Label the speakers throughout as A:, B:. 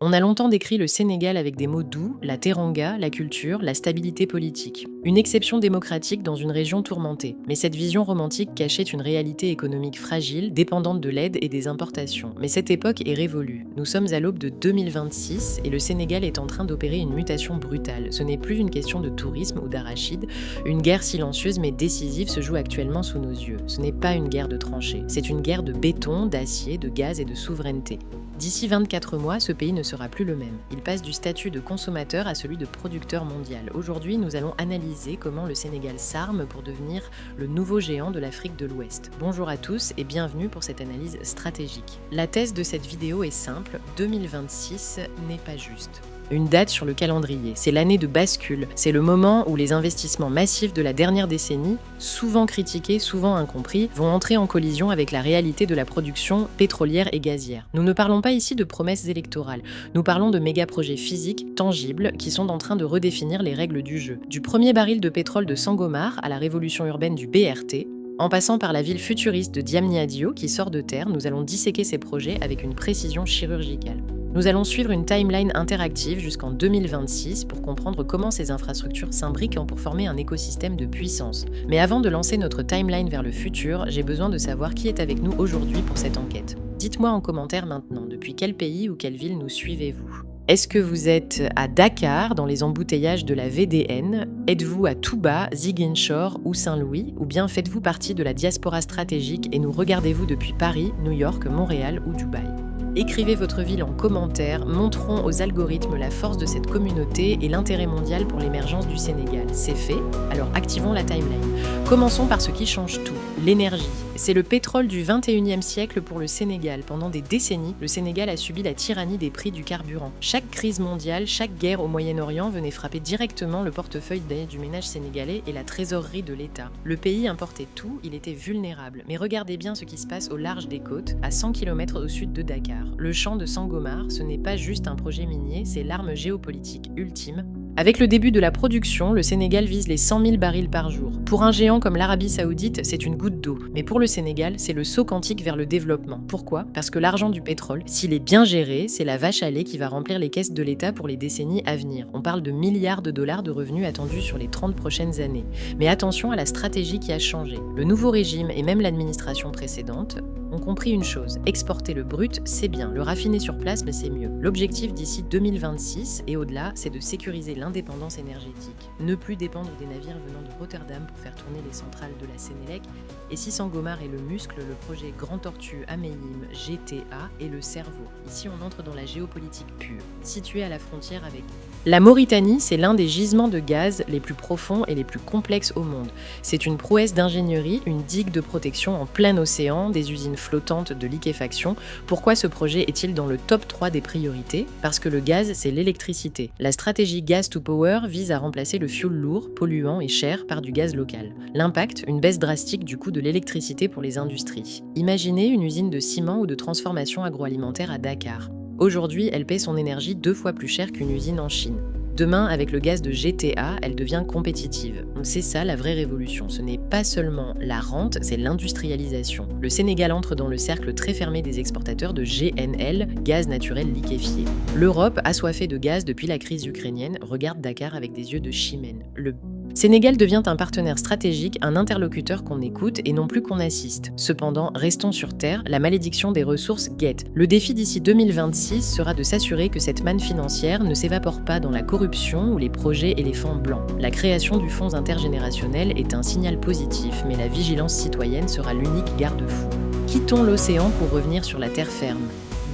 A: On a longtemps décrit le Sénégal avec des mots doux, la teranga, la culture, la stabilité politique. Une exception démocratique dans une région tourmentée. Mais cette vision romantique cachait une réalité économique fragile, dépendante de l'aide et des importations. Mais cette époque est révolue. Nous sommes à l'aube de 2026 et le Sénégal est en train d'opérer une mutation brutale. Ce n'est plus une question de tourisme ou d'arachide. Une guerre silencieuse mais décisive se joue actuellement sous nos yeux. Ce n'est pas une guerre de tranchées. C'est une guerre de béton, d'acier, de gaz et de souveraineté. D'ici 24 mois, ce pays ne sera plus le même. Il passe du statut de consommateur à celui de producteur mondial. Aujourd'hui, nous allons analyser comment le Sénégal s'arme pour devenir le nouveau géant de l'Afrique de l'Ouest. Bonjour à tous et bienvenue pour cette analyse stratégique. La thèse de cette vidéo est simple, 2026 n'est pas juste. Une date sur le calendrier, c'est l'année de bascule, c'est le moment où les investissements massifs de la dernière décennie, souvent critiqués, souvent incompris, vont entrer en collision avec la réalité de la production pétrolière et gazière. Nous ne parlons pas ici de promesses électorales, nous parlons de méga-projets physiques, tangibles, qui sont en train de redéfinir les règles du jeu. Du premier baril de pétrole de Sangomar à la révolution urbaine du BRT, en passant par la ville futuriste de Diamniadio qui sort de terre, nous allons disséquer ces projets avec une précision chirurgicale. Nous allons suivre une timeline interactive jusqu'en 2026 pour comprendre comment ces infrastructures s'imbriquent pour former un écosystème de puissance. Mais avant de lancer notre timeline vers le futur, j'ai besoin de savoir qui est avec nous aujourd'hui pour cette enquête. Dites-moi en commentaire maintenant, depuis quel pays ou quelle ville nous suivez-vous ? Est-ce que vous êtes à Dakar, dans les embouteillages de la VDN ? Êtes-vous à Touba, Ziguinchor ou Saint-Louis ? Ou bien faites-vous partie de la diaspora stratégique et nous regardez-vous depuis Paris, New York, Montréal ou Dubaï ? Écrivez votre ville en commentaire, montrons aux algorithmes la force de cette communauté et l'intérêt mondial pour l'émergence du Sénégal. C'est fait, alors activons la timeline. Commençons par ce qui change tout, l'énergie. C'est le pétrole du 21e siècle pour le Sénégal. Pendant des décennies, le Sénégal a subi la tyrannie des prix du carburant. Chaque crise mondiale, chaque guerre au Moyen-Orient venait frapper directement le portefeuille du ménage sénégalais et la trésorerie de l'État. Le pays importait tout, il était vulnérable. Mais regardez bien ce qui se passe au large des côtes, à 100 km au sud de Dakar. Le champ de Sangomar, ce n'est pas juste un projet minier, c'est l'arme géopolitique ultime. Avec le début de la production, le Sénégal vise les 100 000 barils par jour. Pour un géant comme l'Arabie Saoudite, c'est une goutte d'eau. Mais pour le Sénégal, c'est le saut quantique vers le développement. Pourquoi ? Parce que l'argent du pétrole, s'il est bien géré, c'est la vache à lait qui va remplir les caisses de l'État pour les décennies à venir. On parle de milliards de dollars de revenus attendus sur les 30 prochaines années. Mais attention à la stratégie qui a changé. Le nouveau régime et même l'administration précédente ont compris une chose, exporter le brut, c'est bien, le raffiner sur place, mais c'est mieux. L'objectif d'ici 2026 et au-delà, c'est de sécuriser l'indépendance énergétique, ne plus dépendre des navires venant de Rotterdam pour faire tourner les centrales de la Sénélec, et si Sangomar est le muscle, le projet Grand Tortue Amélim GTA est le cerveau. Ici, on entre dans la géopolitique pure, située à la frontière avec la Mauritanie, c'est l'un des gisements de gaz les plus profonds et les plus complexes au monde. C'est une prouesse d'ingénierie, une digue de protection en plein océan, des usines flottantes de liquéfaction. Pourquoi ce projet est-il dans le top 3 des priorités ? Parce que le gaz, c'est l'électricité. La stratégie Gas to Power vise à remplacer le fioul lourd, polluant et cher par du gaz local. L'impact, une baisse drastique du coût de l'électricité pour les industries. Imaginez une usine de ciment ou de transformation agroalimentaire à Dakar. Aujourd'hui, elle paie son énergie 2 fois plus cher qu'une usine en Chine. Demain, avec le gaz de GTA, elle devient compétitive. C'est ça la vraie révolution. Ce n'est pas seulement la rente, c'est l'industrialisation. Le Sénégal entre dans le cercle très fermé des exportateurs de GNL, gaz naturel liquéfié. L'Europe, assoiffée de gaz depuis la crise ukrainienne, regarde Dakar avec des yeux de chimène. Le Sénégal devient un partenaire stratégique, un interlocuteur qu'on écoute et non plus qu'on assiste. Cependant, restons sur terre, la malédiction des ressources guette. Le défi d'ici 2026 sera de s'assurer que cette manne financière ne s'évapore pas dans la corruption ou les projets éléphants blancs. La création du fonds intergénérationnel est un signal positif, mais la vigilance citoyenne sera l'unique garde-fou. Quittons l'océan pour revenir sur la terre ferme.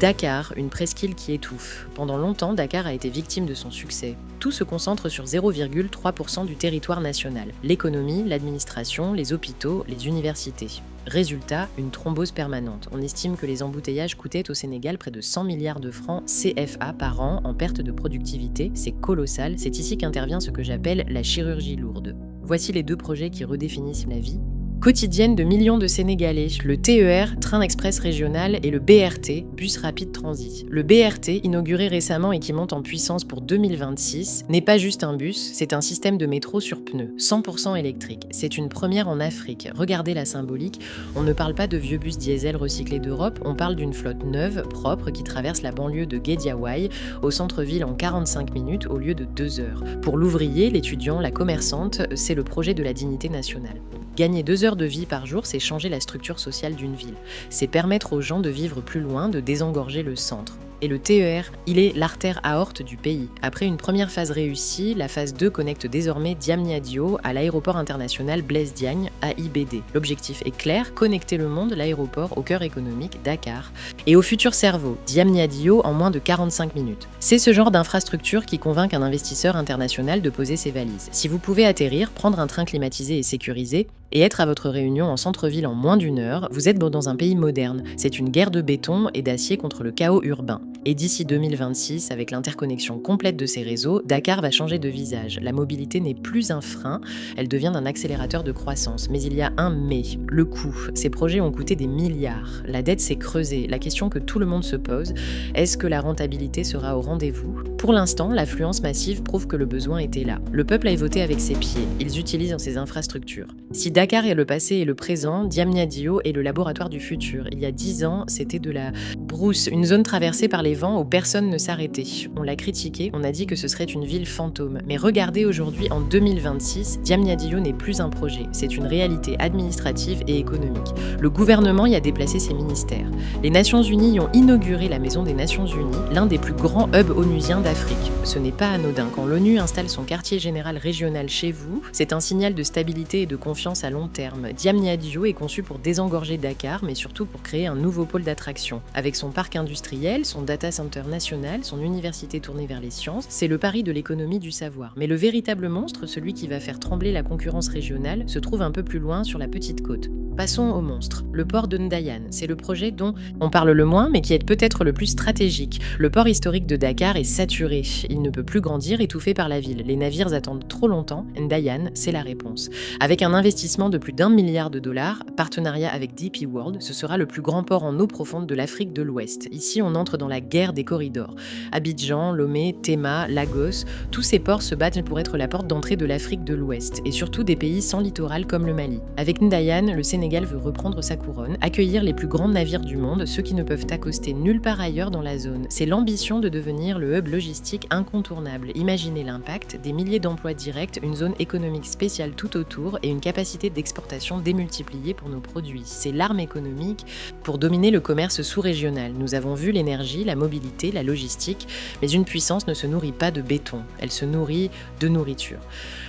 A: Dakar, une presqu'île qui étouffe. Pendant longtemps, Dakar a été victime de son succès. Tout se concentre sur 0,3% du territoire national. L'économie, l'administration, les hôpitaux, les universités. Résultat, une thrombose permanente. On estime que les embouteillages coûtaient au Sénégal près de 100 milliards de francs CFA par an en perte de productivité. C'est colossal, c'est ici qu'intervient ce que j'appelle la chirurgie lourde. Voici les 2 projets qui redéfinissent la vie. quotidienne de millions de Sénégalais, le TER, Train Express Régional, et le BRT, Bus Rapide Transit. Le BRT, inauguré récemment et qui monte en puissance pour 2026, n'est pas juste un bus, c'est un système de métro sur pneus, 100% électrique. C'est une première en Afrique. Regardez la symbolique, on ne parle pas de vieux bus diesel recyclés d'Europe, on parle d'une flotte neuve, propre, qui traverse la banlieue de Guédiawaye, au centre-ville en 45 minutes au lieu de 2 heures. Pour l'ouvrier, l'étudiant, la commerçante, c'est le projet de la dignité nationale. Gagner 2 heures de vie par jour, c'est changer la structure sociale d'une ville. C'est permettre aux gens de vivre plus loin, de désengorger le centre. Et le TER, il est l'artère aorte du pays. Après une première phase réussie, la phase 2 connecte désormais Diamniadio à l'aéroport international Blaise Diagne, AIBD. L'objectif est clair, connecter le monde, l'aéroport, au cœur économique, Dakar, et au futur cerveau, Diamniadio, en moins de 45 minutes. C'est ce genre d'infrastructure qui convainc un investisseur international de poser ses valises. Si vous pouvez atterrir, prendre un train climatisé et sécurisé, et être à votre réunion en centre-ville en moins d'1 heure, vous êtes dans un pays moderne. C'est une guerre de béton et d'acier contre le chaos urbain. Et d'ici 2026, avec l'interconnexion complète de ces réseaux, Dakar va changer de visage. La mobilité n'est plus un frein, elle devient un accélérateur de croissance. Mais il y a un mais, le coût. Ces projets ont coûté des milliards. La dette s'est creusée. La question que tout le monde se pose, est-ce que la rentabilité sera au rendez-vous ? Pour l'instant, l'affluence massive prouve que le besoin était là. Le peuple a voté avec ses pieds. Ils utilisent ces infrastructures. Si Dakar est le passé et le présent, Diamniadio est le laboratoire du futur. Il y a 10 ans, c'était de la brousse, une zone traversée par les vents où personne ne s'arrêtait. On l'a critiqué, on a dit que ce serait une ville fantôme. Mais regardez aujourd'hui, en 2026, Diamniadio n'est plus un projet. C'est une réalité administrative et économique. Le gouvernement y a déplacé ses ministères. Les Nations Unies y ont inauguré la Maison des Nations Unies, l'un des plus grands hubs onusiens d'Afrique. Ce n'est pas anodin. Quand l'ONU installe son quartier général régional chez vous, c'est un signal de stabilité et de confiance à long terme. Diamniadio est conçu pour désengorger Dakar, mais surtout pour créer un nouveau pôle d'attraction. Avec son parc industriel, son data center national, son université tournée vers les sciences, c'est le pari de l'économie du savoir. Mais le véritable monstre, celui qui va faire trembler la concurrence régionale, se trouve un peu plus loin sur la petite côte. Passons au monstre, le port de Ndayane. C'est le projet dont on parle le moins, mais qui est peut-être le plus stratégique. Le port historique de Dakar est saturé. Il ne peut plus grandir, étouffé par la ville. Les navires attendent trop longtemps. Ndayane, c'est la réponse. Avec un investissement de plus d'1 milliard de dollars, partenariat avec DP World, ce sera le plus grand port en eau profonde de l'Afrique de l'Ouest. Ici, on entre dans la guerre des corridors. Abidjan, Lomé, Tema, Lagos, tous ces ports se battent pour être la porte d'entrée de l'Afrique de l'Ouest, et surtout des pays sans littoral comme le Mali. Avec Ndayane, le Sénégal veut reprendre sa couronne, accueillir les plus grands navires du monde, ceux qui ne peuvent accoster nulle part ailleurs dans la zone. C'est l'ambition de devenir le hub logistique incontournable. Imaginez l'impact, des milliers d'emplois directs, une zone économique spéciale tout autour et une capacité d'exportation démultipliée pour nos produits. C'est l'arme économique pour dominer le commerce sous-régional. Nous avons vu l'énergie, la mobilité, la logistique, mais une puissance ne se nourrit pas de béton, elle se nourrit de nourriture.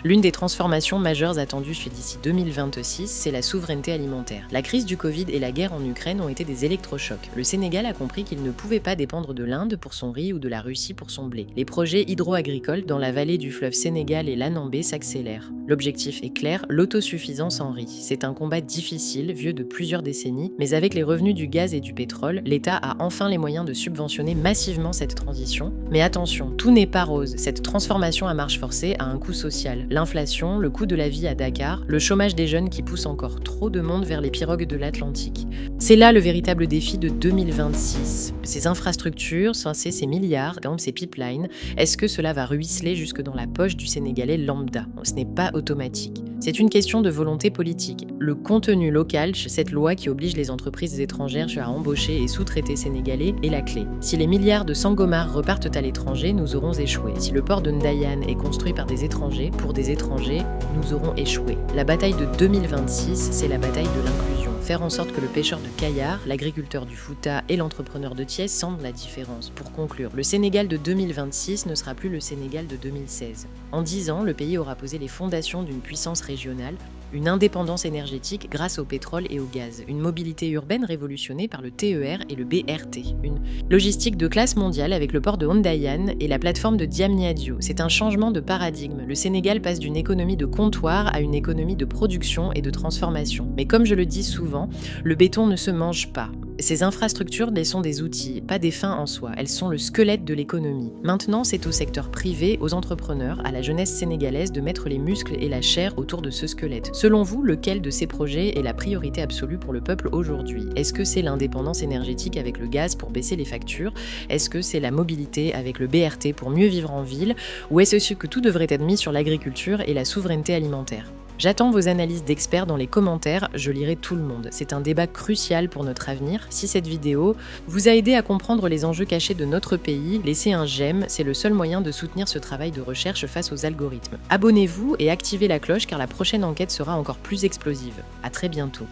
A: L'une des transformations majeures attendues d'ici 2026, c'est la souveraineté alimentaire. La crise du Covid et la guerre en Ukraine ont été des électrochocs. Le Sénégal a compris qu'il ne pouvait pas dépendre de l'Inde pour son riz ou de la Russie pour son blé. Les projets hydro-agricoles dans la vallée du fleuve Sénégal et l'Anambé s'accélèrent. L'objectif est clair, l'autosuffisance en riz. C'est un combat difficile, vieux de plusieurs décennies, mais avec les revenus du gaz et du pétrole, l'État a enfin les moyens de subventionner massivement cette transition. Mais attention, tout n'est pas rose. Cette transformation à marche forcée a un coût social. L'inflation, le coût de la vie à Dakar, le chômage des jeunes qui pousse encore trop de monde vers les pirogues de l'Atlantique. C'est là le véritable défi de 2026. Ces infrastructures, ces milliards, par exemple ces pipelines, est-ce que cela va ruisseler jusque dans la poche du Sénégalais lambda ? Ce n'est pas automatique. C'est une question de volonté politique. Le contenu local, cette loi qui oblige les entreprises étrangères à embaucher et sous-traiter sénégalais, est la clé. Si les milliards de Sangomar repartent à l'étranger, nous aurons échoué. Si le port de Ndayane est construit par des étrangers, pour des étrangers, nous aurons échoué. La bataille de 2026, c'est la bataille de l'inclusion. Faire en sorte que le pêcheur de Kayar, l'agriculteur du Fouta et l'entrepreneur de Thiès sentent la différence. Pour conclure, le Sénégal de 2026 ne sera plus le Sénégal de 2016. En 10 ans, le pays aura posé les fondations d'une puissance régionale, une indépendance énergétique grâce au pétrole et au gaz, une mobilité urbaine révolutionnée par le TER et le BRT, une logistique de classe mondiale avec le port de Ndayane et la plateforme de Diamniadio. C'est un changement de paradigme. Le Sénégal passe d'une économie de comptoir à une économie de production et de transformation. Mais comme je le dis souvent, le béton ne se mange pas. Ces infrastructures, elles sont des outils, pas des fins en soi. Elles sont le squelette de l'économie. Maintenant, c'est au secteur privé, aux entrepreneurs, à la jeunesse sénégalaise de mettre les muscles et la chair autour de ce squelette. Selon vous, lequel de ces projets est la priorité absolue pour le peuple aujourd'hui? Est-ce que c'est l'indépendance énergétique avec le gaz pour baisser les factures? Est-ce que c'est la mobilité avec le BRT pour mieux vivre en ville? Ou est-ce que tout devrait être mis sur l'agriculture et la souveraineté alimentaire? J'attends vos analyses d'experts dans les commentaires, je lirai tout le monde. C'est un débat crucial pour notre avenir. Si cette vidéo vous a aidé à comprendre les enjeux cachés de notre pays, laissez un j'aime, c'est le seul moyen de soutenir ce travail de recherche face aux algorithmes. Abonnez-vous et activez la cloche car la prochaine enquête sera encore plus explosive. À très bientôt.